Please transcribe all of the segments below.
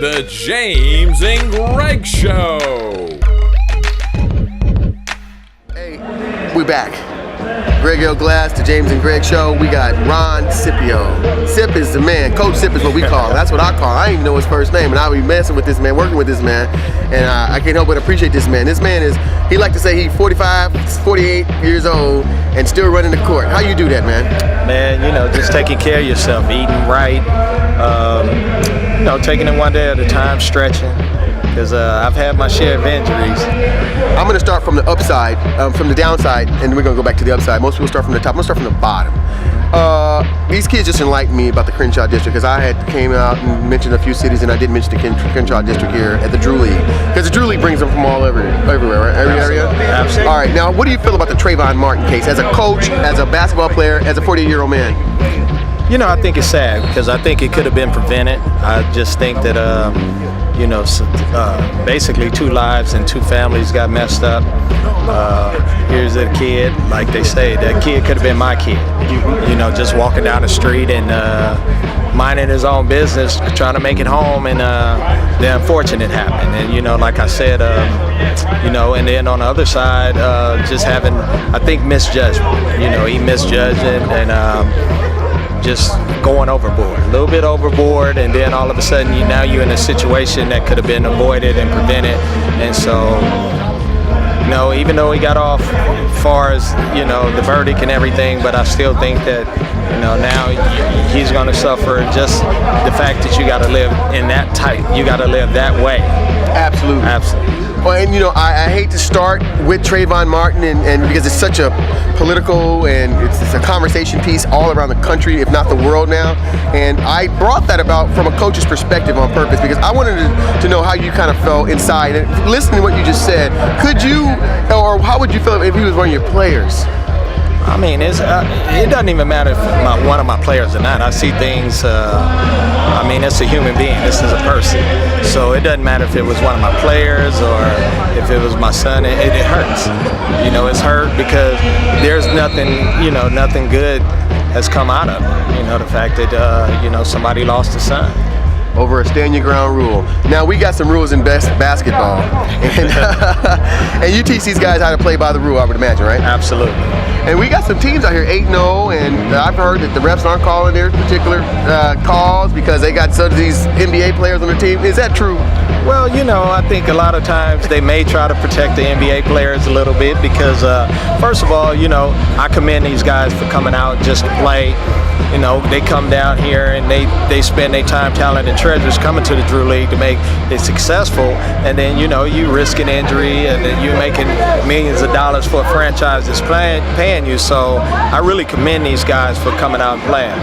The James and Greg Show. Hey, we back. Greg L. Glass, the James and Greg Show. We got Ron Scipio. Sip is the man. Coach Sip is what we call him. That's what I call him. I didn't even know his first name, and I'll be messing with this man, working with this man, and I can't help but appreciate this man. This man is, he like to say he's 45, 48 years old, and still running the court. How you do that, man? Man, just taking care of yourself, eating right, taking it one day at a time, stretching, because I've had my share of injuries. I'm going to start from the upside, from the downside, and we're going to go back to the upside. Most people start from the top. I'm going to start from the bottom. These kids just enlightened me about the Crenshaw District, because I had came out and mentioned a few cities, and I did mention the Crenshaw District here at the Drew League, because the Drew League brings them from everywhere, right? Every area? Absolutely. All right, now what do you feel about the Trayvon Martin case, as a coach, as a basketball player, as a 48-year-old man? I think it's sad, because I think it could have been prevented. I just think that, basically 2 lives and 2 families got messed up. Here's a kid, like they say, that kid could have been my kid. Just walking down the street and minding his own business, trying to make it home, and the unfortunate happened. And like I said, and then on the other side, just having, I think, misjudgment. He misjudged and just going overboard, a little bit overboard, and then all of a sudden now you're in a situation that could have been avoided and prevented. And so, even though he got off as far as the verdict and everything, but I still think that now he's going to suffer just the fact that you got to live in that type, you got to live that way. Absolutely. Well, and I hate to start with Trayvon Martin, and because it's such a political and it's a conversation piece all around the country, if not the world now. And I brought that about from a coach's perspective on purpose, because I wanted to know how you kind of felt inside. And listening to what you just said, could you, or how would you feel if he was one of your players? I mean, it doesn't even matter if one of my players or not. I see things, it's a human being. This is a person. So it doesn't matter if it was one of my players or if it was my son. It hurts. It's hurt because there's nothing good has come out of it. The fact that, somebody lost a son. Over a stand your ground rule. Now we got some rules in basketball, and you teach these guys how to play by the rule, I would imagine, right? Absolutely. And we got some teams out here 8-0, and I've heard that the refs aren't calling their particular calls because they got some of these NBA players on their team. Is that true? Well, I think a lot of times they may try to protect the NBA players a little bit because, first of all, I commend these guys for coming out just to play. They come down here and they spend their time, talent, and treasures coming to the Drew League to make it successful. And then, you risk an injury, and then you're making millions of dollars for a franchise that's paying you. So I really commend these guys for coming out and playing.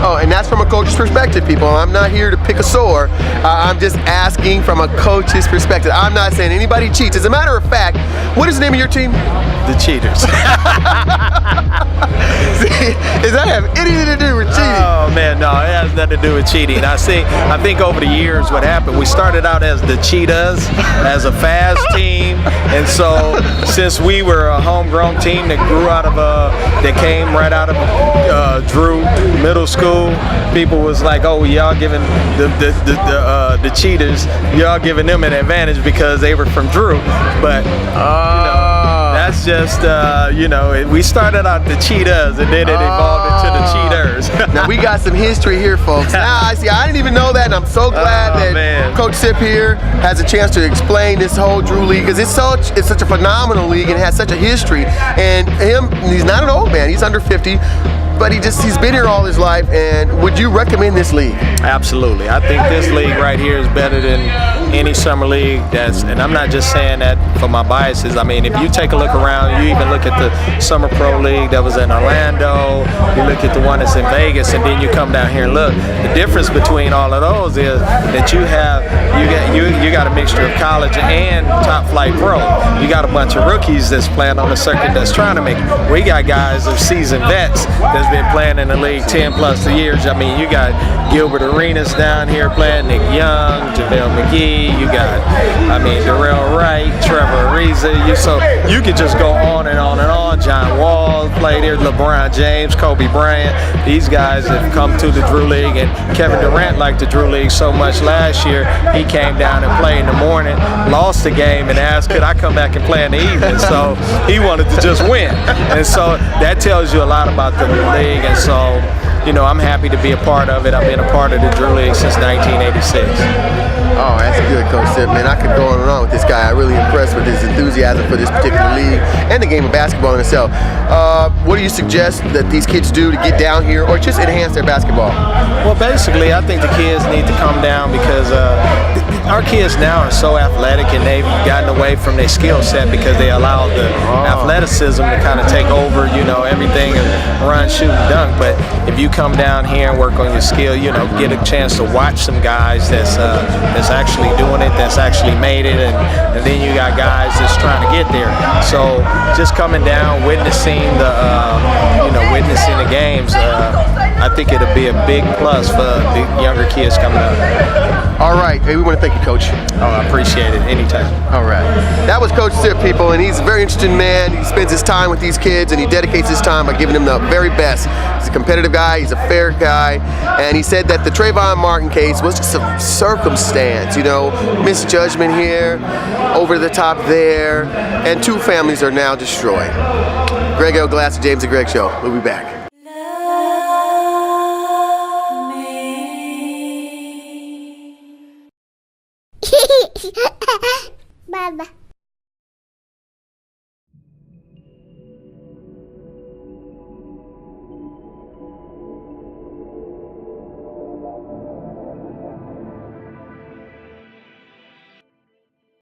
Oh, and that's from a coach's perspective, people. I'm not here to pick a sore. I'm just asking from a coach's perspective. I'm not saying anybody cheats. As a matter of fact, what is the name of your team? The Cheaters. Does that have anything to do with cheating? Oh man, no, it has nothing to do with cheating. I think over the years what happened, we started out as the Cheetahs, as a fast team, and so since we were a homegrown team that came right out of Drew Middle School, people was like, oh, y'all giving the Cheaters, y'all giving them an advantage because they were from Drew, but that's just we started out the Cheetahs and then it evolved into the Cheaters. Now we got some history here, folks. Now I see. I didn't even know that, and I'm so glad that Coach Sip here has a chance to explain this whole Drew League, because it's such a phenomenal league and has such a history. And he's not an old man. He's under 50. But he's been here all his life. And would you recommend this league? Absolutely. I think this league right here is better than any summer league. And I'm not just saying that for my biases. I mean, if you take a look around, you even look at the Summer Pro League that was in Orlando, you look at the one that's in Vegas, and then you come down here and look. The difference between all of those is that you got a mixture of college and top flight pro. You got a bunch of rookies that's playing on the circuit that's trying to make it. We got guys of seasoned vets that's been playing in the league 10 plus years. I mean, you got Gilbert Arenas down here playing, Nick Young, JaVale McGee, you got, Darrell Wright, Trevor Ariza. So you could just go on and on and on. John Wall played here, LeBron James, Kobe Bryant. These guys have come to the Drew League, and Kevin Durant liked the Drew League so much last year, he came down and played in the morning, lost the game, and asked, could I come back and play in the evening? So he wanted to just win. And so that tells you a lot about the league, and so, you know, I'm happy to be a part of it. I've been a part of the Drew League since 1986. Oh, that's good, Coach Sip. Man, I could go on and on with this guy. I'm really impressed with his enthusiasm for this particular league and the game of basketball in itself. What do you suggest that these kids do to get down here or just enhance their basketball? Well, basically, I think the kids need to come down because our kids now are so athletic, and they've gotten away from their skill set because they allow the athleticism to kind of take over, you know, everything and run, shoot, and dunk. But if you come down here and work on your skill, you know, get a chance to watch some guys that's actually doing it, that's actually made it, and then you got guys that's trying to get there. So just coming down, witnessing witnessing the games, I think it'll be a big plus for the younger kids coming up. All right. Hey, we want to thank you, Coach. Oh, I appreciate it. Anytime. All right. That was Coach Sip, people, and he's a very interesting man. He spends his time with these kids, and he dedicates his time by giving them the very best. He's a competitive guy. He's a fair guy, and he said that the Trayvon Martin case was just a circumstance, you know, misjudgment here, over the top there, and two families are now destroyed. Greg L. Glass, the James and Greg Show. We'll be back. Baba.